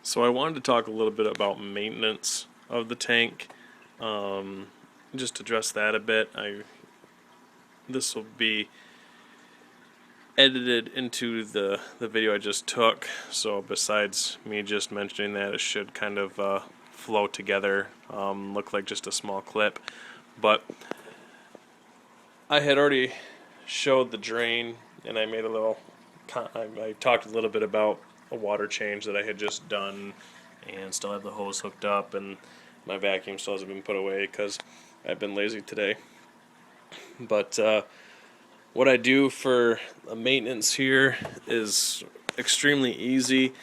So I wanted to talk a little bit about maintenance of the tank. Just address that a bit. This will be edited into the video I just took. So besides me just mentioning that, it should kind of flow together, look like just a small clip. But I had already showed the drain, and I made a little. I talked a little bit about a water change that I had just done, and still have the hose hooked up, and my vacuum still hasn't been put away because I've been lazy today. But what I do for maintenance here is extremely easy.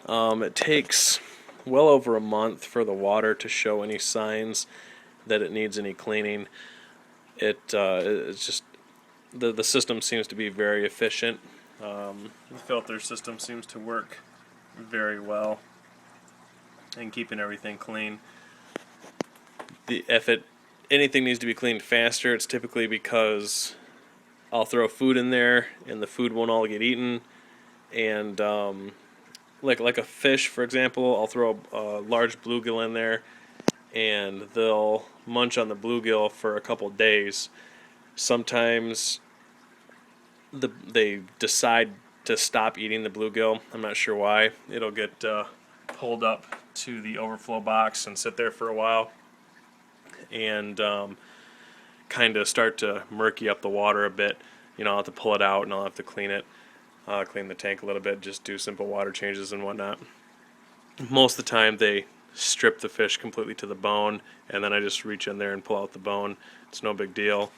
It takes well over a month for the water to show any signs that it needs any cleaning. It's just the system seems to be very efficient. The filter system seems to work very well in keeping everything clean. If anything needs to be cleaned faster, it's typically because I'll throw food in there and the food won't all get eaten. And like a fish, for example, I'll throw a large bluegill in there, and they'll munch on the bluegill for a couple days. Sometimes they decide to stop eating the bluegill. I'm not sure why. It'll get pulled up to the overflow box and sit there for a while, and kind of start to murky up the water a bit. I'll have to pull it out, and I'll have to clean the tank a little bit, just do simple water changes and whatnot. Most of the time they strip the fish completely to the bone, and then I just reach in there and pull out the bone. It's no big deal.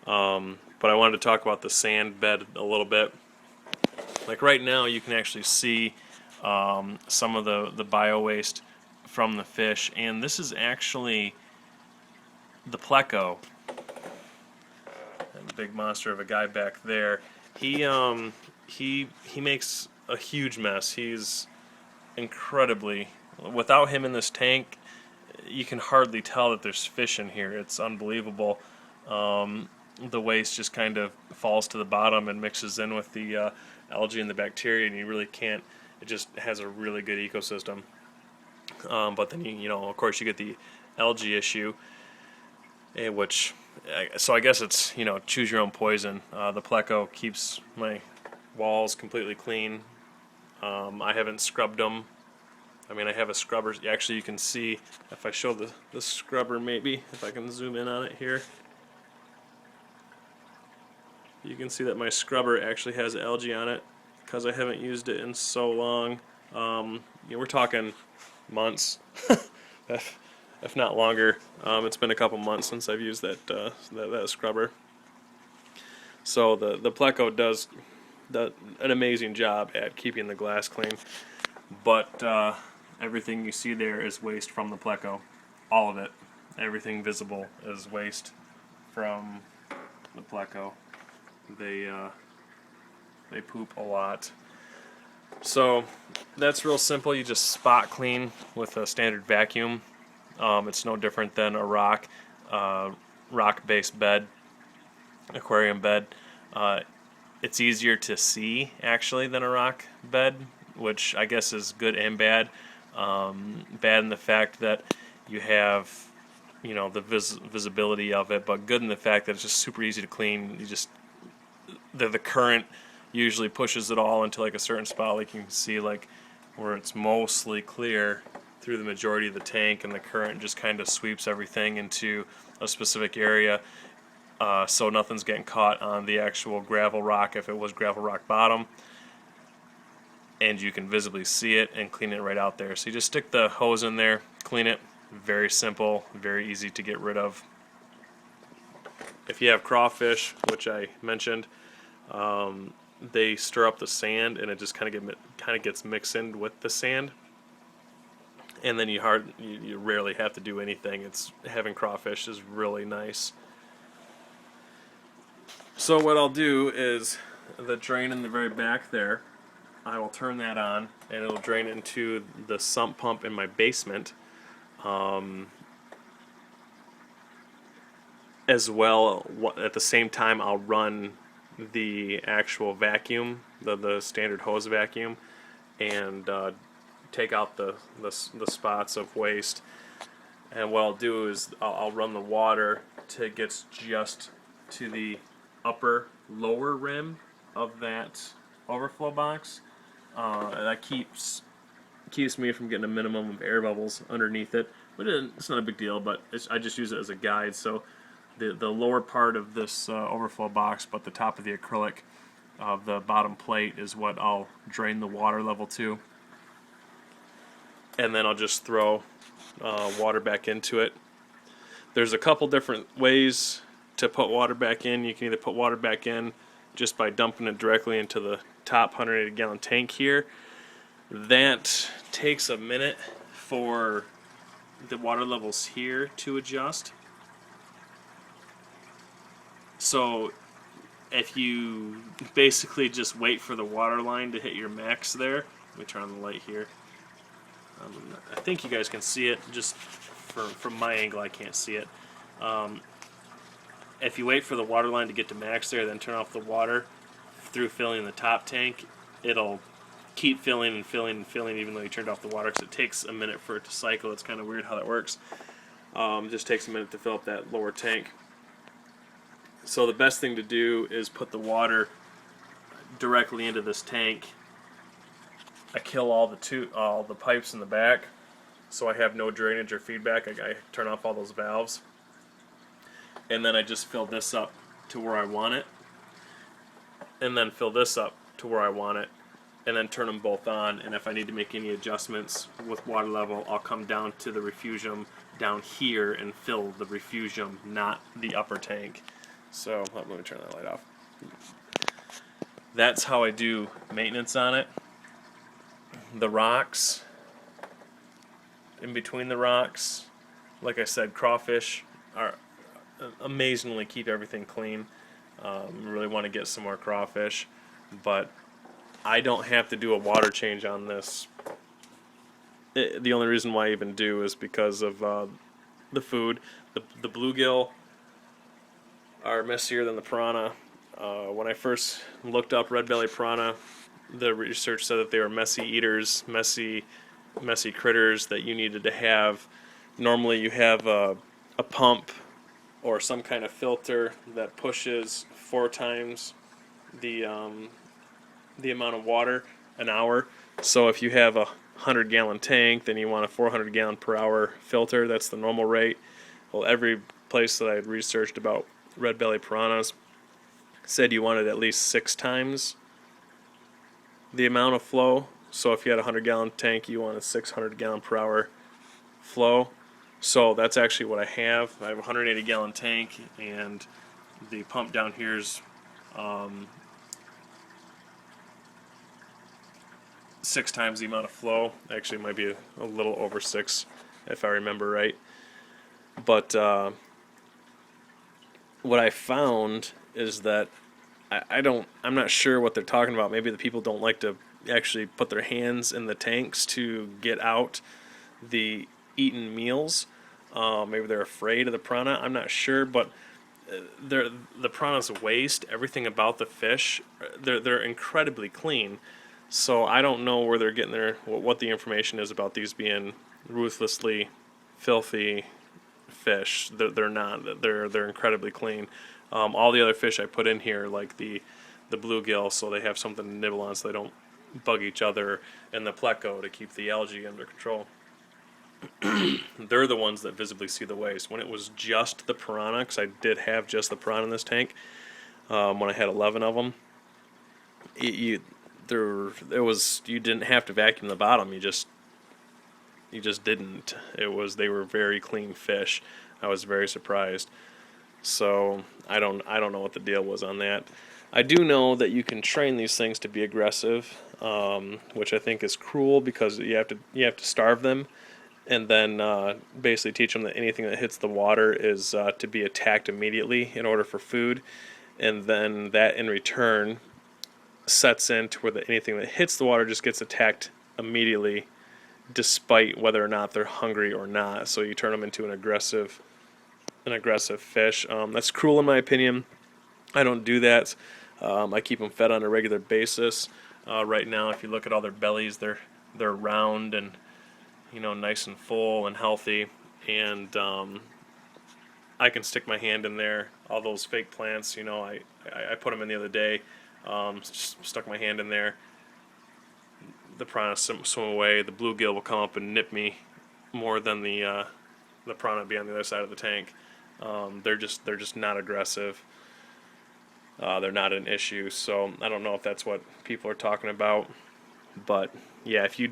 But I wanted to talk about the sand bed a little bit. Like right now, you can actually see some of the bio waste from the fish, and this is actually the pleco. And the big monster of a guy back there. He makes a huge mess. He's incredibly. Without him in this tank, you can hardly tell that there's fish in here. It's unbelievable. The waste just kind of falls to the bottom and mixes in with the algae and the bacteria, and you really can't. It just has a really good ecosystem. But then of course, you get the algae issue, which. So I guess it's choose your own poison. The pleco keeps my walls completely clean. I haven't scrubbed them. I mean, I have a scrubber. Actually, you can see if I show the scrubber, maybe if I can zoom in on it here. You can see that my scrubber actually has algae on it because I haven't used it in so long. We're talking months, if not longer. It's been a couple months since I've used that scrubber. So the pleco does an amazing job at keeping the glass clean, but everything you see there is waste from the pleco. All of it, everything visible is waste from the pleco. They poop a lot. So that's real simple. You just spot clean with a standard vacuum. It's no different than a rock-based bed, aquarium bed. It's easier to see actually than a rock bed, which I guess is good and bad. Bad in the fact that you have the visibility of it, but good in the fact that it's just super easy to clean. The current usually pushes it all into like a certain spot, like you can see, like where it's mostly clear through the majority of the tank, and the current just kind of sweeps everything into a specific area, so nothing's getting caught on the actual gravel rock if it was gravel rock bottom, and you can visibly see it and clean it right out there. So you just stick the hose in there, clean it. Very simple, very easy to get rid of. If you have crawfish, which I mentioned, they stir up the sand, and it just kind of gets mixed in with the sand. And then you rarely have to do anything. Having crawfish is really nice. So what I'll do is the drain in the very back there, I will turn that on, and it'll drain into the sump pump in my basement. As well, at the same time, I'll run the actual vacuum, the standard hose vacuum, and take out the spots of waste. And what I'll do is I'll run the water till it gets just to the lower rim of that overflow box. And that keeps me from getting a minimum of air bubbles underneath it. But it's not a big deal, but I just use it as a guide. So the lower part of this overflow box, but the top of the acrylic of the bottom plate is what I'll drain the water level to. And then I'll just throw water back into it. There's a couple different ways to put water back in. You can either put water back in just by dumping it directly into the top 180 gallon tank here. That takes a minute for the water levels here to adjust. So if you basically just wait for the water line to hit your max there, let me turn on the light here. I think you guys can see it, just from my angle I can't see it. If you wait for the water line to get to max there, then turn off the water through filling the top tank, it'll keep filling and filling and filling even though you turned off the water, because it takes a minute for it to cycle. It's kind of weird how that works. It just takes a minute to fill up that lower tank. So the best thing to do is put the water directly into this tank. I kill all the pipes in the back, so I have no drainage or feedback. I turn off all those valves, and then I just fill this up to where I want it, and then fill this up to where I want it, and then turn them both on. And if I need to make any adjustments with water level, I'll come down to the refugium down here and fill the refugium, not the upper tank. So let me turn that light off. That's how I do maintenance on it. The rocks, in between the rocks, like I said, crawfish are amazingly keep everything clean. Really want to get some more crawfish, but I don't have to do a water change on this. The only reason why I even do is because of the food. The bluegill are messier than the piranha. When I first looked up red belly piranha, the research said that they were messy eaters, messy critters that you needed to have. Normally you have a pump or some kind of filter that pushes 4 times the amount of water an hour. So if you have a 100-gallon tank, then you want a 400-gallon per hour filter. That's the normal rate. Well, every place that I had researched about red belly piranhas said you wanted at least 6 times the amount of flow. So if you had a 100-gallon tank, you want a 600-gallon per hour flow. So that's actually what I have. I have a 180-gallon tank, and the pump down here is 6 times the amount of flow. Actually, it might be a little over 6 if I remember right. But what I found is that I'm not sure what they're talking about. Maybe the people don't like to actually put their hands in the tanks to get out the eaten meals. Maybe they're afraid of the piranha. I'm not sure, but the piranha's waste, everything about the fish, they're incredibly clean. So I don't know where they're getting what the information is about these being ruthlessly filthy fish. They're not. They're incredibly clean. All the other fish I put in here, like the bluegill, so they have something to nibble on, so they don't bug each other, and the pleco to keep the algae under control. They're the ones that visibly see the waste. When it was just the piranha, because I did have just the piranha in this tank, when I had 11 of them, you didn't have to vacuum the bottom. You just didn't. They were very clean fish. I was very surprised. So I don't know what the deal was on that. I do know that you can train these things to be aggressive, which I think is cruel because you have to starve them, and then basically teach them that anything that hits the water is to be attacked immediately in order for food, and then that in return sets in to where anything that hits the water just gets attacked immediately, despite whether or not they're hungry or not. So you turn them into an aggressive fish. That's cruel in my opinion. I don't do that. I keep them fed on a regular basis. Right now, if you look at all their bellies, they're they're round and, you know, nice and full and healthy, and I can stick my hand in there. All those fake plants, you know, I put them in the other day, stuck my hand in there. The piranha swim away. The bluegill will come up and nip me more than the piranha be on the other side of the tank. They're just not aggressive. They're not an issue. So I don't know if that's what people are talking about, but yeah, if you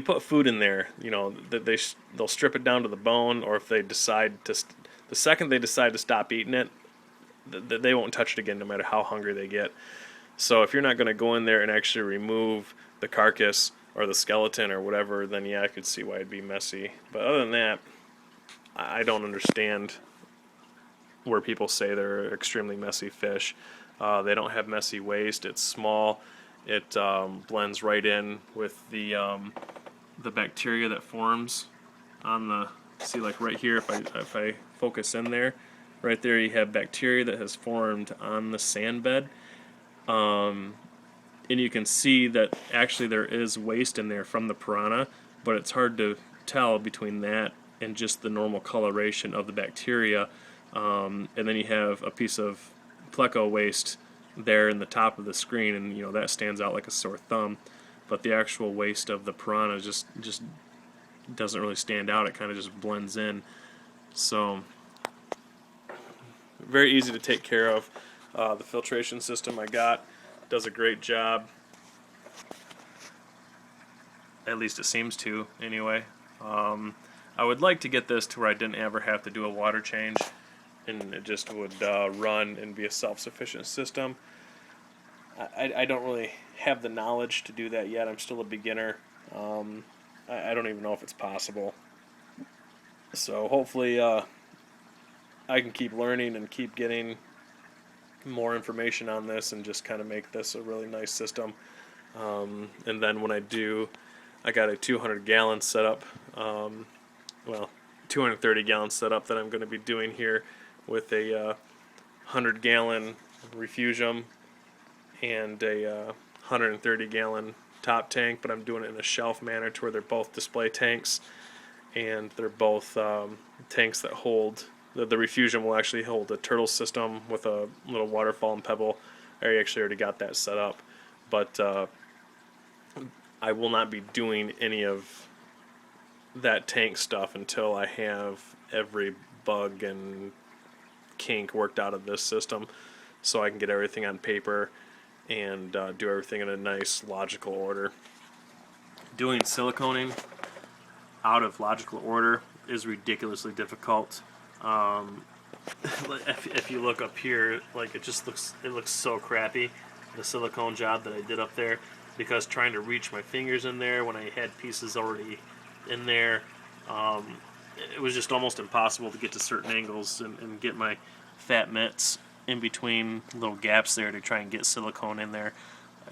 put food in there, you know, they'll strip it down to the bone, or if they decide to, the second they decide to stop eating it, they won't touch it again, no matter how hungry they get. So if you're not going to go in there and actually remove the carcass or the skeleton or whatever, then yeah, I could see why it'd be messy. But other than that, I don't understand where people say they're extremely messy fish. They don't have messy waste. It's small. It blends right in with the bacteria that forms on the, see, like right here, if I focus in there, right there you have bacteria that has formed on the sand bed. And you can see that actually there is waste in there from the piranha, but it's hard to tell between that and just the normal coloration of the bacteria. And then you have a piece of pleco waste there in the top of the screen, and you know that stands out like a sore thumb. But the actual waste of the piranha just doesn't really stand out. It kind of just blends in. So very easy to take care of. The filtration system I got does a great job. At least it seems to, anyway. I would like to get this to where I didn't ever have to do a water change, and it just would run and be a self-sufficient system. I don't really have the knowledge to do that yet. I'm still a beginner. I don't even know if it's possible. So hopefully I can keep learning and keep getting more information on this and just kind of make this a really nice system. And then when I do, I got a 200-gallon setup, 230-gallon setup that I'm going to be doing here with a 100-gallon refugium and a 130-gallon top tank, but I'm doing it in a shelf manner to where they're both display tanks, and they're both tanks that hold, the refugium will actually hold a turtle system with a little waterfall and pebble. I actually already got that set up, but I will not be doing any of that tank stuff until I have every bug and kink worked out of this system, so I can get everything on paper and do everything in a nice logical order. Doing siliconing out of logical order is ridiculously difficult. If you look up here, like it looks so crappy, the silicone job that I did up there, because trying to reach my fingers in there when I had pieces already in there, it was just almost impossible to get to certain angles and get my fat mitts in between little gaps there to try and get silicone in there.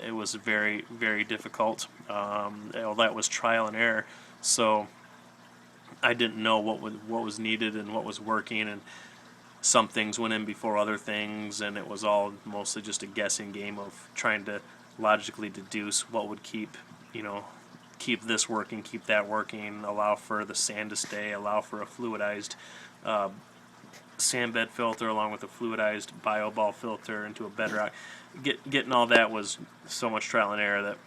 It was very, very difficult. All that was trial and error, so I didn't know what was needed and what was working, and some things went in before other things, and it was all mostly just a guessing game of trying to logically deduce what would keep this working, keep that working, allow for the sand to stay, allow for a fluidized sand bed filter along with a fluidized bioball filter into a bedrock. Getting all that was so much trial and error that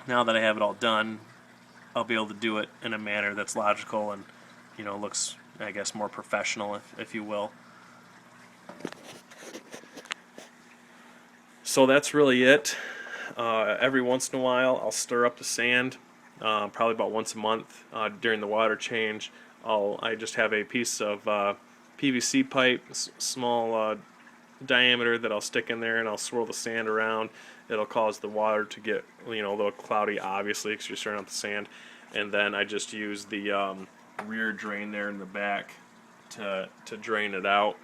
now that I have it all done, I'll be able to do it in a manner that's logical and, you know, looks, I guess, more professional, if you will. So that's really it. Every once in a while, I'll stir up the sand, probably about once a month during the water change. I just have a piece of PVC pipe, small diameter, that I'll stick in there, and I'll swirl the sand around. It'll cause the water to get, you know, a little cloudy, obviously, because you're stirring up the sand. And then I just use the rear drain there in the back to drain it out.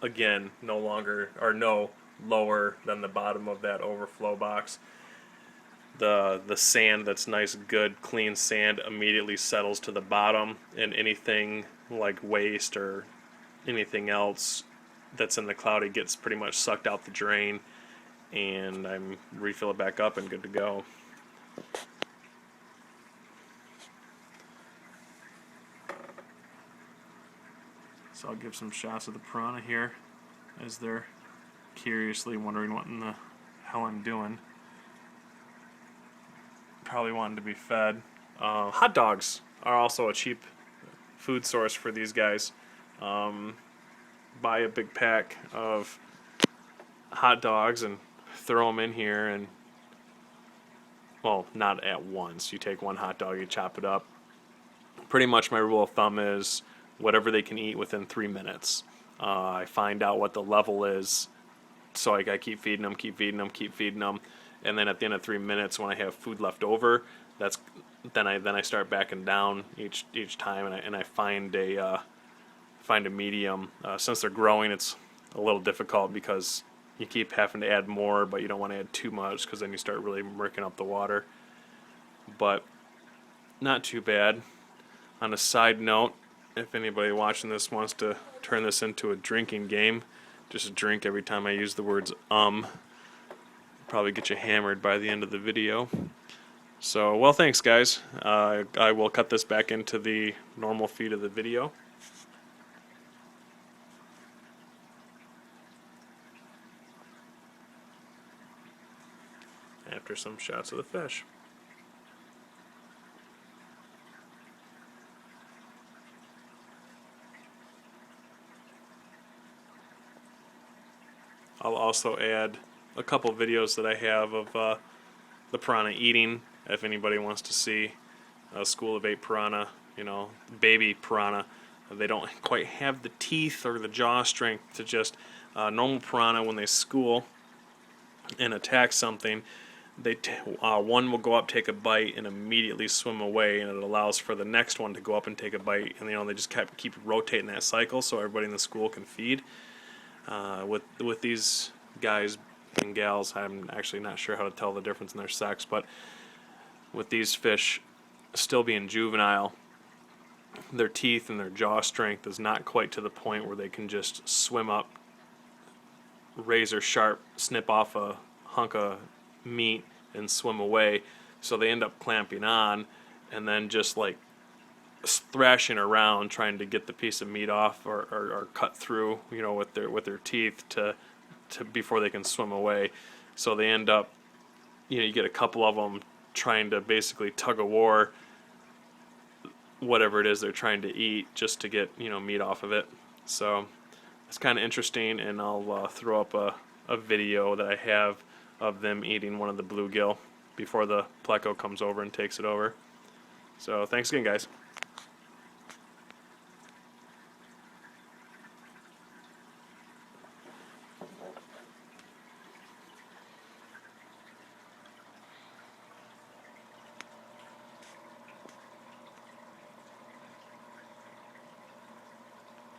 Again, no lower than the bottom of that overflow box. The sand that's nice, good, clean sand immediately settles to the bottom, and anything like waste or anything else that's in the cloudy gets pretty much sucked out the drain, and I refill it back up and good to go. So I'll give some shots of the piranha here as they're curiously wondering what in the hell I'm doing. Probably wanting to be fed. Hot dogs are also a cheap food source for these guys. Buy a big pack of hot dogs and throw them in here, and well, not at once. You take one hot dog, you chop it up. Pretty much my rule of thumb is whatever they can eat within 3 minutes. I find out what the level is, so I keep feeding them, keep feeding them, keep feeding them, and then at the end of 3 minutes, when I have food left over, then I start backing down each time, and I find a medium. Since they're growing, it's a little difficult because you keep having to add more, but you don't want to add too much because then you start really murking up the water. But not too bad. On a side note, if anybody watching this wants to turn this into a drinking game, just drink every time I use the words probably get you hammered by the end of the video. So, well, thanks guys. I will cut this back into the normal feed of the video. After some shots of the fish. I'll also add a couple videos that I have of the piranha eating, if anybody wants to see. A school of 8 piranha, you know, baby piranha. They don't quite have the teeth or the jaw strength to just normal piranha. When they school and attack something, one will go up, take a bite, and immediately swim away, and it allows for the next one to go up and take a bite, and they just keep rotating that cycle so everybody in the school can feed. With these guys and gals, I'm actually not sure how to tell the difference in their sex, but with these fish still being juvenile, their teeth and their jaw strength is not quite to the point where they can just swim up, razor sharp, snip off a hunk of meat and swim away. So they end up clamping on and then just like thrashing around trying to get the piece of meat off or cut through, you know, with their teeth to before they can swim away. So they end up, you know, you get a couple of them trying to basically tug of war whatever it is they're trying to eat just to get, you know, meat off of it. So it's kind of interesting, and I'll throw up a video that I have of them eating one of the bluegill before the pleco comes over and takes it over. So thanks again, guys.